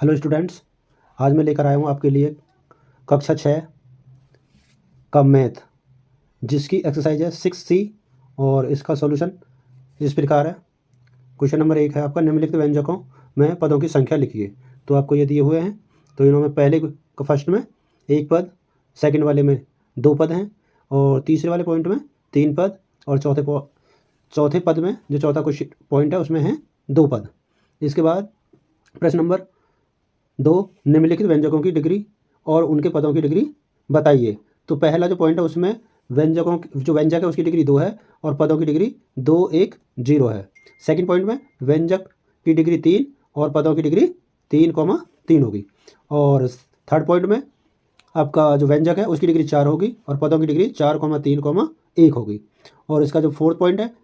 Hello students, आज मैं लेकर आया हूँ आपके लिए कक्षा 6 का मैथ, जिसकी एक्सरसाइज है 6C और इसका सॉल्यूशन इस प्रकार है। क्वेश्चन नंबर 1 है आपका, निम्नलिखित व्यंजकों में पदों की संख्या लिखिए। तो आपको ये दिए हुए हैं, तो इन्होंने पहले फर्स्ट में 1 पद, सेकंड वाले में 2 पद हैं और तीसरे वाले पॉइंट में 3 पद और चौथे पद में जो चौथा क्वेश्चन पॉइंट है उसमें है 2 पद। इसके बाद प्रश्न नंबर 2, निम्नलिखित व्यंजकों की डिग्री और उनके पदों की डिग्री बताइए। तो पहला जो पॉइंट है उसमें जो व्यंजक है उसकी डिग्री 2 है और पदों की डिग्री 2, 1, 0 है। सेकंड पॉइंट में व्यंजक की डिग्री 3 और पदों की डिग्री 3, 3 होगी। और थर्ड पॉइंट में आपका जो व्यंजक है उसकी डिग्री 4 होगी और पदों की डिग्री 4, 3, 1 होगी। और इसका जो फोर्थ पॉइंट है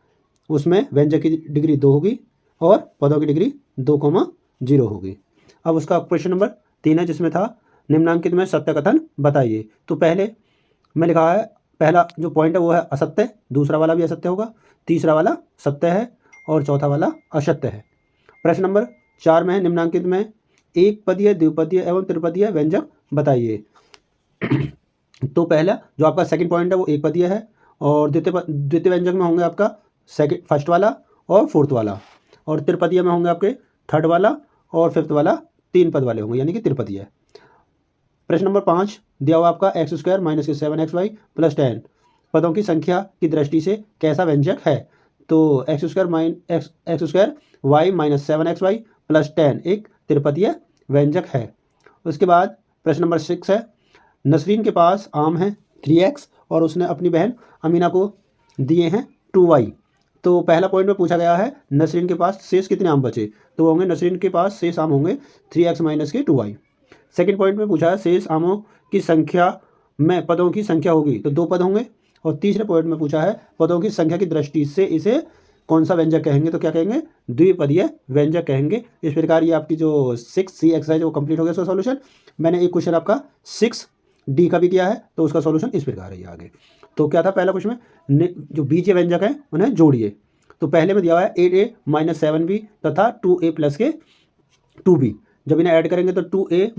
उसमें व्यंजक की डिग्री 2 होगी और पदों की डिग्री 2, 0 होगी। अब उसका क्वेश्चन नंबर 3 है, जिसमें था निम्नांकित में सत्य कथन बताइए। तो पहले में लिखा है, पहला जो पॉइंट है वो है असत्य, दूसरा वाला भी असत्य होगा, तीसरा वाला सत्य है और चौथा वाला असत्य है। प्रश्न नंबर 4 में है, निम्नांकित में एक पदीय, द्विपदीय एवं त्रिपदीय व्यंजक बताइए। तो पहला जो आपका सेकंड पॉइंट है वो एक पदीय है और द्वितीय व्यंजक में होंगे आपका फर्स्ट वाला और फोर्थ वाला, और त्रिपदीय में होंगे आपके थर्ड वाला और फिफ्थ वाला 3 पद वाले होंगे, यानी कि त्रिपदीय। प्रश्न नंबर 5 दिया हुआ आपका x² - 7xy + 10 पदों की संख्या की दृष्टि से कैसा व्यंजक है। तो x² y - 7xy + 10 एक त्रिपदीय व्यंजक है। उसके बाद प्रश्न नंबर 6 है, नसरीन के पास आम है 3x और उसने अपनी बहन अमीना को दिए हैं 2y। तो पहला पॉइंट में पूछा गया है नसरीन के पास शेष कितने आम बचे। तो होंगे नसरीन के पास शेष आम होंगे 3x - 2y। सेकंड पॉइंट में पूछा है शेष आमों की संख्या में पदों की संख्या होगी, तो 2 पद होंगे। और तीसरे पॉइंट में पूछा है पदों की संख्या की दृष्टि से इसे कौन सा व्यंजक कहेंगे। तो क्या कहेंगे, द्विपदीय व्यंजक कहेंगे। इस प्रकार ये आपकी जो 6C एक्सरसाइज वो कंप्लीट हो गया। उसका सॉल्यूशन मैंने एक क्वेश्चन आपका 6D का भी किया है, तो उसका सॉल्यूशन इस प्रकार है। आगे तो क्या था, पहला क्वेश्चन में जो बीजीय व्यंजक है उन्हें जोड़िए। तो पहले में दिया हुआ है 8a - 7b तथा 2a + के 2b। जब इन्हें ऐड करेंगे तो 8a -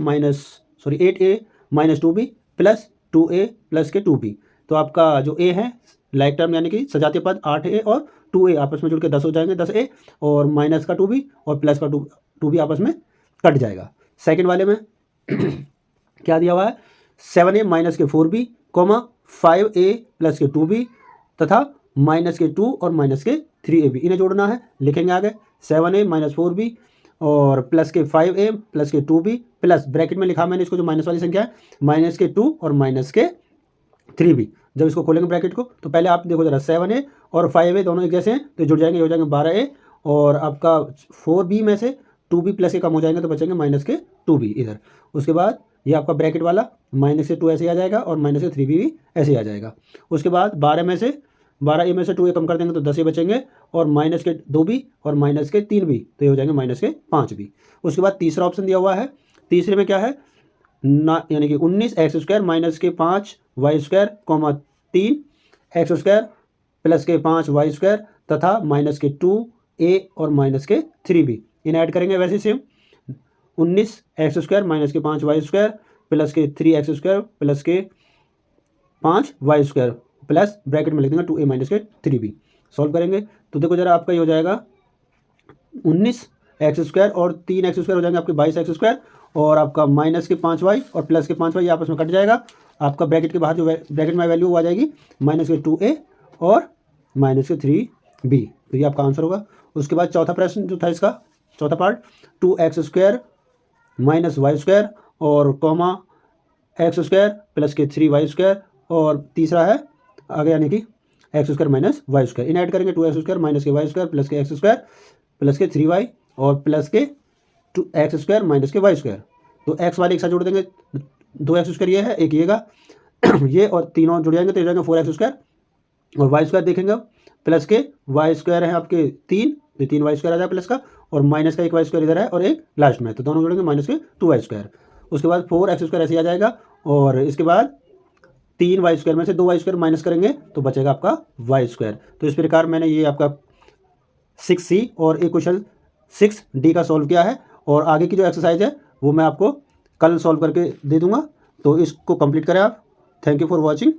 2b + 2a + के 2b। तो आपका जो a है लाइक टर्म यानी कि सजातीय पद 8a और 2a आपस में जुड़ के 10 हो जाएंगे, 10a और माइनस का 2b और प्लस का 2b आपस में कट जाएगा। सेकंड वाले में क्या दिया हुआ है, 7a - के 4b, 5a + के 2b तथा माइनस के 2 और माइनस के 3ab। इन्हें जोड़ना है, लिखेंगे आगे 7a - 4b और प्लस के 5a + के 2b प्लस ब्रैकेट में लिखा मैंने इसको जो माइनस वाली संख्या है माइनस के 2 और माइनस के 3b। जब इसको खोलेंगे ब्रैकेट को तो पहले आप देखो जरा 7a और 5a दोनों एक जैसे हैं तो जुड़ जाएंगे, हो जाएंगे 12a और आपका 4b में से 2b प्लस के कम हो जाएंगे तो बचेंगे माइनस के 2b इधर। उसके बाद ये आपका ब्रैकेट वाला माइनस के 2 ऐसे ही आ जाएगा और माइनस के 3b भी ऐसे ही आ जाएगा। उसके बाद 12a में से 2a कम कर देंगे तो 10 बचेंगे और माइनस के 2b और माइनस के 3b, तो ये हो जाएंगे माइनस के 5b। उसके बाद तीसरा ऑप्शन दिया हुआ है, तीसरे में क्या है ना, यानी कि 19x² - के 5y² 3 x² + के 5y² तथा माइनस के 2a और माइनस के 3b। इन्हें ऐड करेंगे वैसे सेम 19x² - के 5y² + के 3x² + के 5y² प्लस ब्रैकेट में लिख देंगे 2a - के 3b। सॉल्व करेंगे तो देखो जरा आपका ये हो जाएगा 19x² और 3x² हो जाएंगे आपके 22x² और आपका माइनस के 5y और प्लस के 5y आपस में कट जाएगा। आपका ब्रैकेट के बाहर जो ब्रैकेट में वैल्यू वो आ जाएगी माइनस के 2a और माइनस के 3b। तो ये आपका आंसर होगा। उसके बाद चौथा प्रश्न जो था इसका चौथा पार्ट 2x² - y² और x² + के 3y² और तीसरा है आगे यानी कि x² - y²। इन ऐड करेंगे 2x² - के y² + के x² + के 3y और प्लस के 2x² - के y²। तो x वाले एक साथ जोड़ देंगे, 2x² ये है, एक येगा ये और तीनों जुड़ जाएंगे तो ये जाएंगे 4x² और y² देखेंगे अब प्लस के y² है आपके 3, तो 3y² आ जाए प्लस का और माइनस का एक y² इधर है और एक लास्ट में, तो दोनों जोड़ेंगे माइनस के 2y²। उसके बाद 4x² ऐसे आ जाएगा और इसके बाद 3y² में से 2y² माइनस करेंगे तो बचेगा आपका y²। तो इस प्रकार मैंने ये आपका 6C और एक क्वेश्चन 6D का सॉल्व किया है। और आगे की जो एक्सरसाइज है वो मैं आपको कल सॉल्व करके दे दूँगा। तो इसको कंप्लीट करें आप। Thank you for watching.